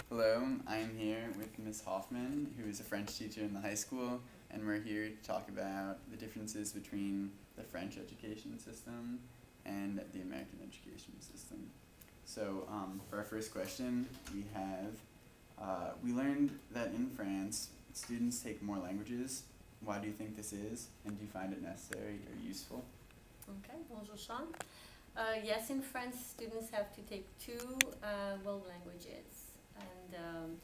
Hello, I'm here with Ms. Hoffman, who is a French teacher in the high school, and we're here to talk about the differences between the French education system and the American education system. So, for our first question, we learned that in France, students take more languages. Why do you think this is, and do you find it necessary or useful? Okay, bonjour Sean. Yes, in France, students have to take two world languages. And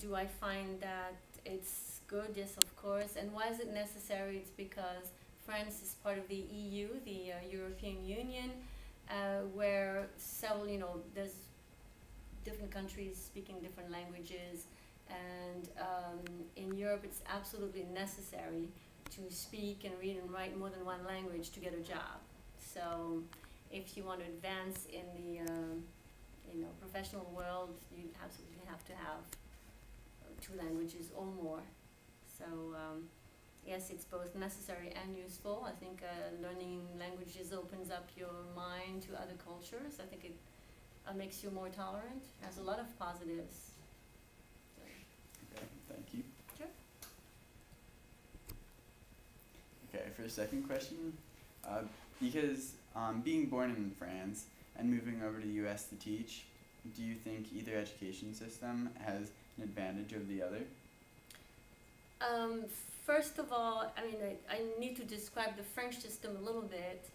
do I find that it's good? Yes, of course. And why is it necessary? It's because France is part of the EU, the European Union, where several, there's different countries speaking different languages. And in Europe, it's absolutely necessary to speak and read and write more than one language to get a job. So if you want to advance in the professional world, you absolutely have to have two languages or more. So yes, it's both necessary and useful. I think learning languages opens up your mind to other cultures. I think it makes you more tolerant. It has a lot of positives. Okay, thank you. Sure. Okay, for the second question, because being born in France and moving over to the US to teach, do you think either education system has an advantage over the other? First of all, I need to describe the French system a little bit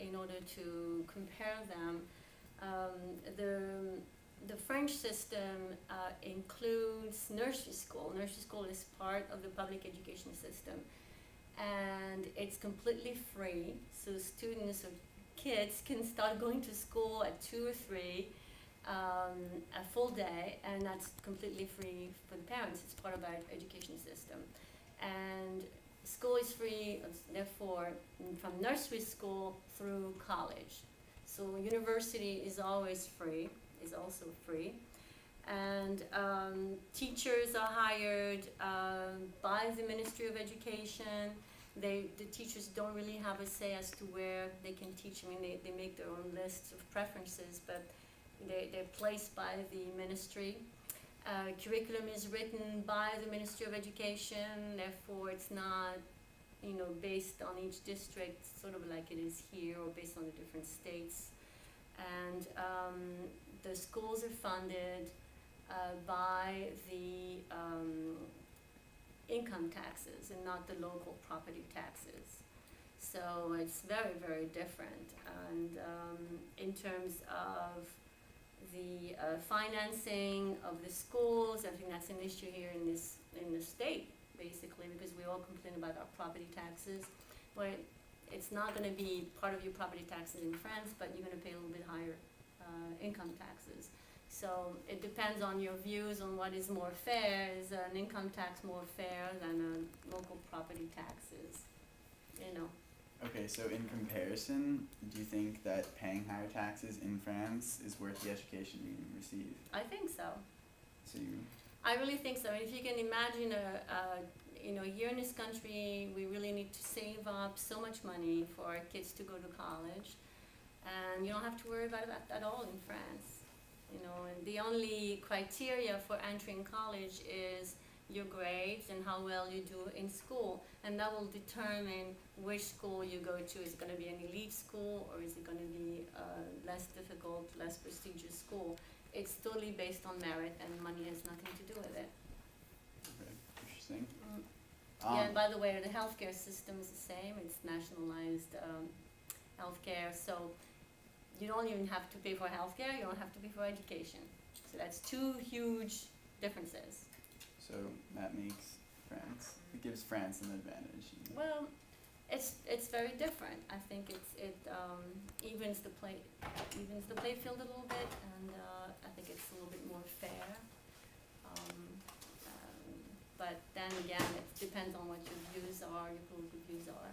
in order to compare them. The French system includes nursery school. Nursery school is part of the public education system, and it's completely free. So students or kids can start going to school at 2 or 3 a full day, and that's completely free for the parents. It's part of our education system. And school is free, therefore, from nursery school through college. So university is always free, is also free. And teachers are hired by the Ministry of Education. The teachers don't really have a say as to where they can teach. They make their own lists of preferences, but they're placed by the ministry. Curriculum is written by the Ministry of Education, therefore it's not based on each district, sort of like it is here, or based on the different states. And the schools are funded by the income taxes and not the local property taxes. So it's very, very different. And in terms of the financing of the schools, I think that's an issue here in the state, basically, because we all complain about our property taxes. Well, it's not going to be part of your property taxes in France, but you're going to pay a little bit higher income taxes. So it depends on your views on what is more fair. Is an income tax more fair than local property taxes? Okay, so in comparison, do you think that paying higher taxes in France is worth the education you receive? I think so. So you... I really think so. If you can imagine here in this country, we really need to save up so much money for our kids to go to college, and you don't have to worry about that at all in France. And the only criteria for entering college is your grades and how well you do in school, and that will determine which school you go to. Is it going to be an elite school, or is it going to be a less difficult, less prestigious school? It's totally based on merit, and money has nothing to do with it. Okay, interesting. Yeah, and by the way, the healthcare system is the same. It's nationalized healthcare, so you don't even have to pay for healthcare. You don't have to pay for education. So that's two huge differences. So that makes France, it gives France an advantage. Well, it's very different. I think it evens the playfield a little bit, and I think it's a little bit more fair. But then again, it depends on what your views are, your political views are.